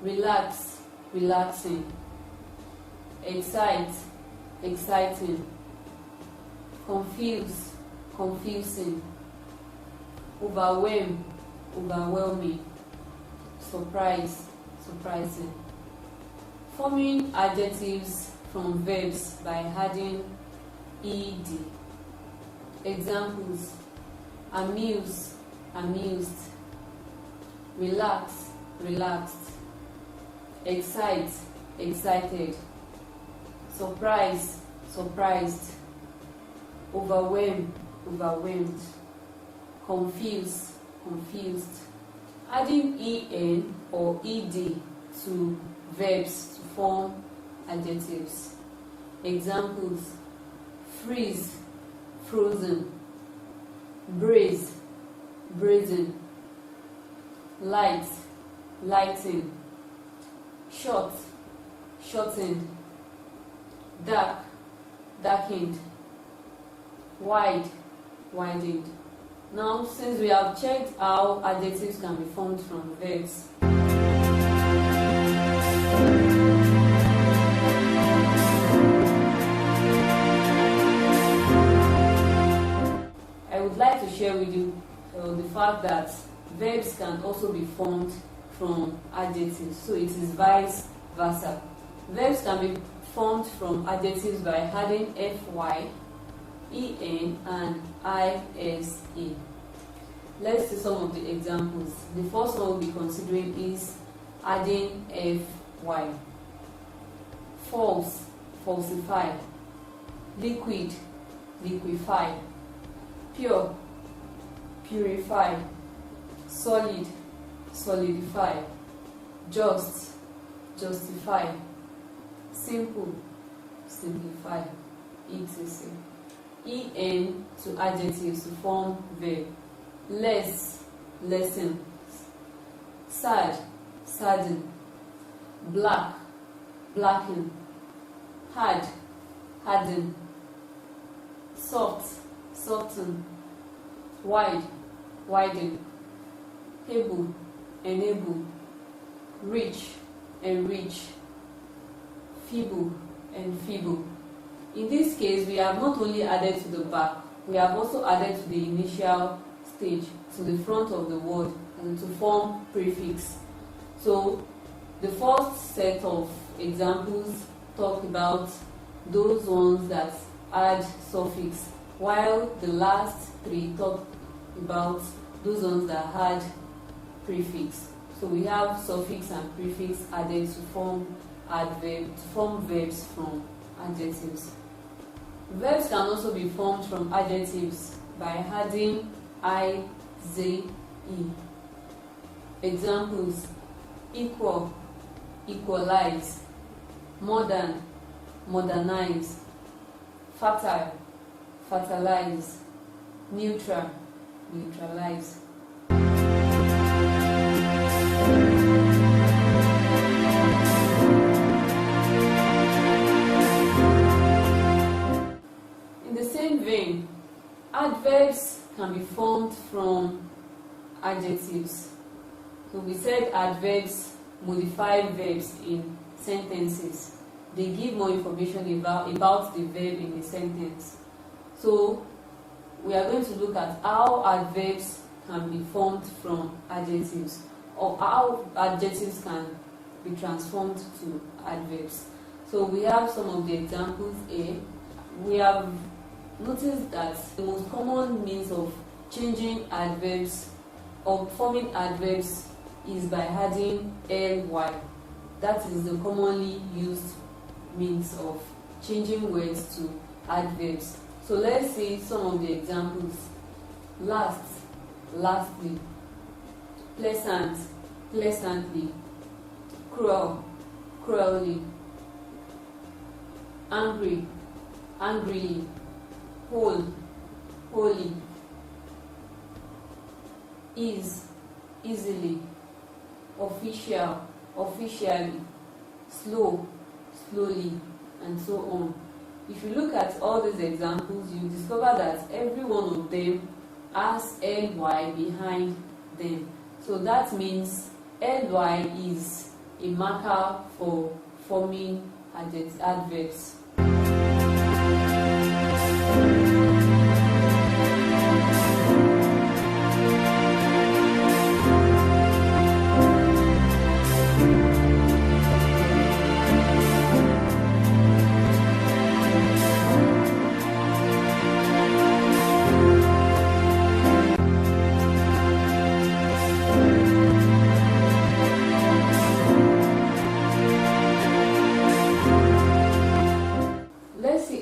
relax, relaxing, excite, exciting, confuse, confusing, overwhelm, overwhelming, surprise, surprising. Forming adjectives from verbs by adding ed. Examples: amuse, amused, relax, relaxed, excite, excited, surprise, surprised, overwhelm, overwhelmed, confuse, confused. Adding en or ed to verbs to form adjectives. Examples: freeze, frozen, braise, brazen, light, lighting, short, shortened, dark, darkened, wide, widened. Now, since we have checked how adjectives can be formed from verbs, I would like to share with you the fact that verbs can also be formed from adjectives, so it is vice versa. Verbs can be formed from adjectives by adding fy, en, and ise. Let's see some of the examples. The first one we'll be considering is adding fy. False, falsify. Liquid, liquefy. Pure, purify. Solid, solidify. Just, justify. Simple, simplify, etc. En to adjectives to form verb. Less, lessen. Sad, sadden. Black, blacken. Hard, harden. Soft, soften. Wide, widen. Able, enable. Rich, enrich. Feeble, enfeeble. In this case, we have not only added to the back, we have also added to the initial stage, to the front of the word, and to form prefix. So the first set of examples talk about those ones that add suffix, while the last three talk about those ones that add prefix. So we have suffix and prefix added to form verbs from adjectives. Verbs can also be formed from adjectives by adding ize. Examples: equal, equalize, modern, modernize, fertile, fertilize, neutral, neutralize. In the same vein, adverbs can be formed from adjectives. So we said adverbs modify verbs in sentences. They give more information about the verb in the sentence. So we are going to look at how adverbs can be formed from adjectives, or how adjectives can be transformed to adverbs. So we have some of the examples here. We have noticed that the most common means of changing adverbs or forming adverbs is by adding ly. That is the commonly used means of changing words to adverbs. So let's see some of the examples. Last, lastly. Pleasant, pleasantly. Cruel, cruelly. Angry, angrily. Whole, wholly. Ease, easily. Official, officially. Slow, slowly, and so on. If you look at all these examples, you discover that every one of them has ly behind them. So that means ly is a marker for forming adverbs.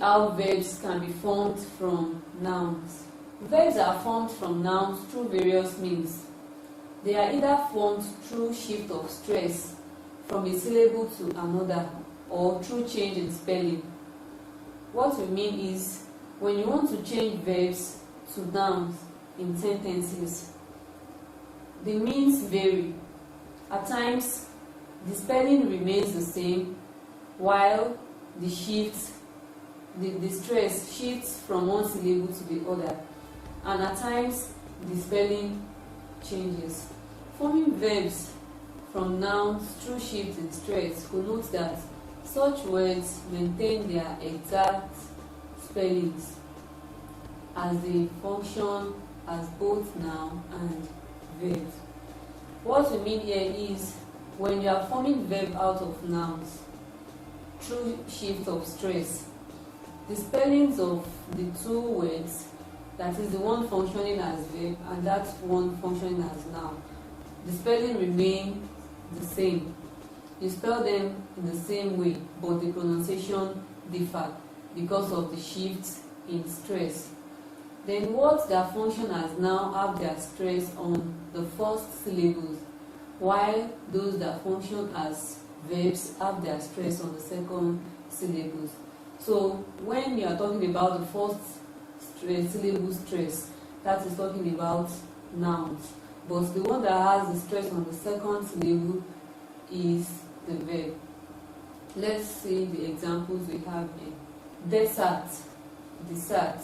How verbs can be formed from nouns. Verbs are formed from nouns through various means. They are either formed through shift of stress from a syllable to another or through change in spelling. What we mean is, when you want to change verbs to nouns in sentences, the means vary. At times, the spelling remains the same, while the stress shifts from one syllable to the other, and at times the spelling changes. Forming verbs from nouns through shift in stress connotes that such words maintain their exact spellings as they function as both noun and verb. What we mean here is, when you are forming verb out of nouns through shift of stress, the spellings of the two words, that is the one functioning as verb and that one functioning as noun, the spelling remain the same. You spell them in the same way, but the pronunciation differ because of the shift in stress. Then words that function as noun have their stress on the first syllables, while those that function as verbs have their stress on the second syllables. So when you are talking about the first syllable stress, that is talking about nouns. But the one that has the stress on the second syllable is the verb. Let's see the examples we have here. Desert, desert.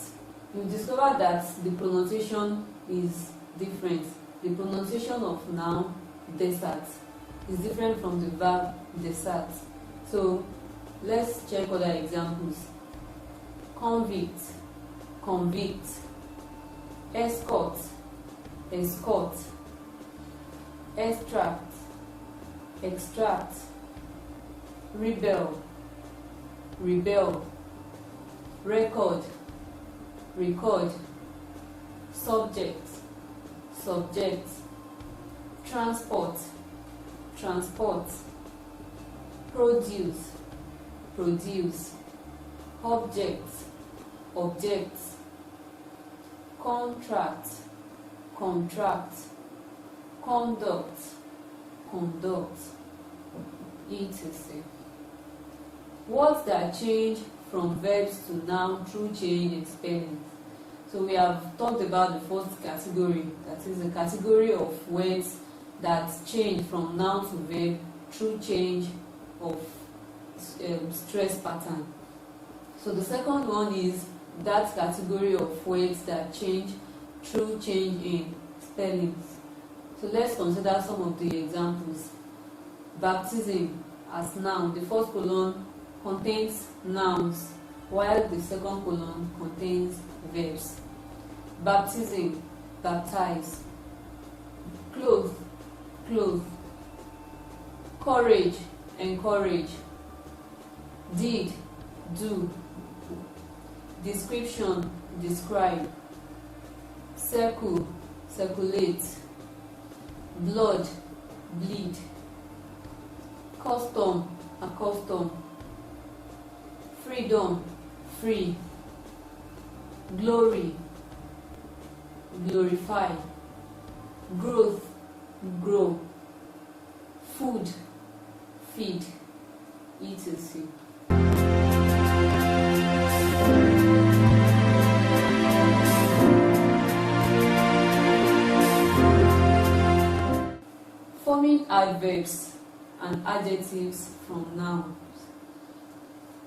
You discover that the pronunciation is different. The pronunciation of noun, desert, is different from the verb, desert. So let's check other examples. Convict, convict. Escort, escort. Extract, extract. Rebel, rebel. Record, record. Subject, subject. Transport, transport. Produce, produce. Object, object. Contract, contract. Conduct, conduct. etc. Words that change from verbs to noun through change in spelling. So we have talked about the first category, that is the category of words that change from noun to verb through change of stress pattern. So the second one is that category of words that change through change in spellings. So let's consider some of the examples. Baptism as noun, the first column contains nouns, while the second column contains verbs. Baptism, baptize. Clothe, clothe. Courage, encourage. Did, do. Description, describe. Circle, circulate. Blood, bleed. Custom, accustom. Freedom, free. Glory, glorify. Growth, grow. Food, feed, etc. Forming adverbs and adjectives from nouns.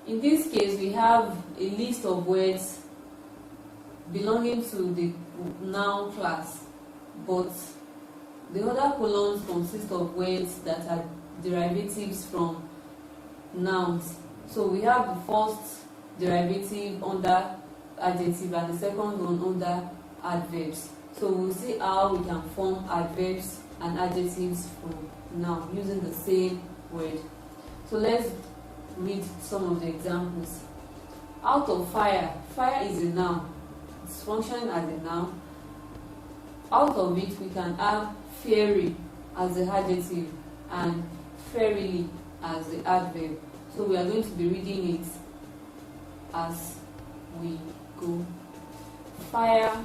In this case, we have a list of words belonging to the noun class, but the other columns consist of words that are derivatives from nouns. So we have the first derivative under adjective and the second one under adverbs. So we'll see how we can form adverbs and adjectives from noun using the same word. So let's read some of the examples. Out of fire. Fire is a noun. It's functioning as a noun. Out of it, we can have fairy as the adjective and fairly as the adverb. So we are going to be reading it as we go. Fire,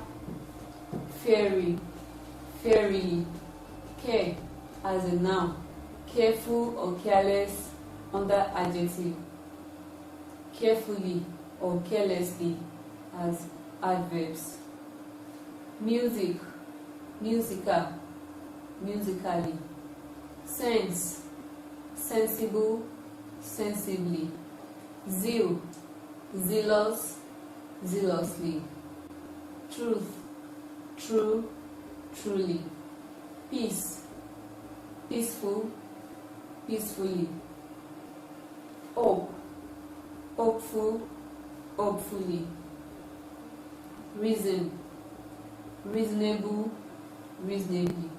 fairy, fairly. Care as a noun. Careful or careless under adjective. Carefully or carelessly as adverbs. Music, musical, musically. Sense, sensible, sensibly. Zeal, zealous, zealously. Truth, true, truly. Peace, peaceful, peacefully. Hope, hopeful, hopefully. Reason, reasonable, reasonably.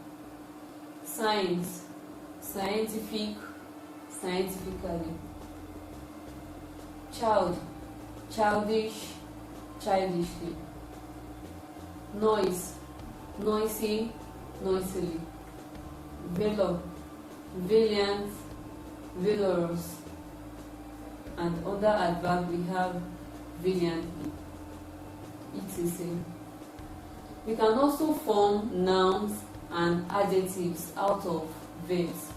Science, scientific, scientifically. Child, childish, childishly. Noise, noisy, noisily. Valor, valiant, valorous. And under adverb we have valiantly, etc. We can also form nouns and adjectives out of verbs.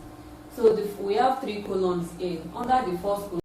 So we have 3 columns here. Under the first column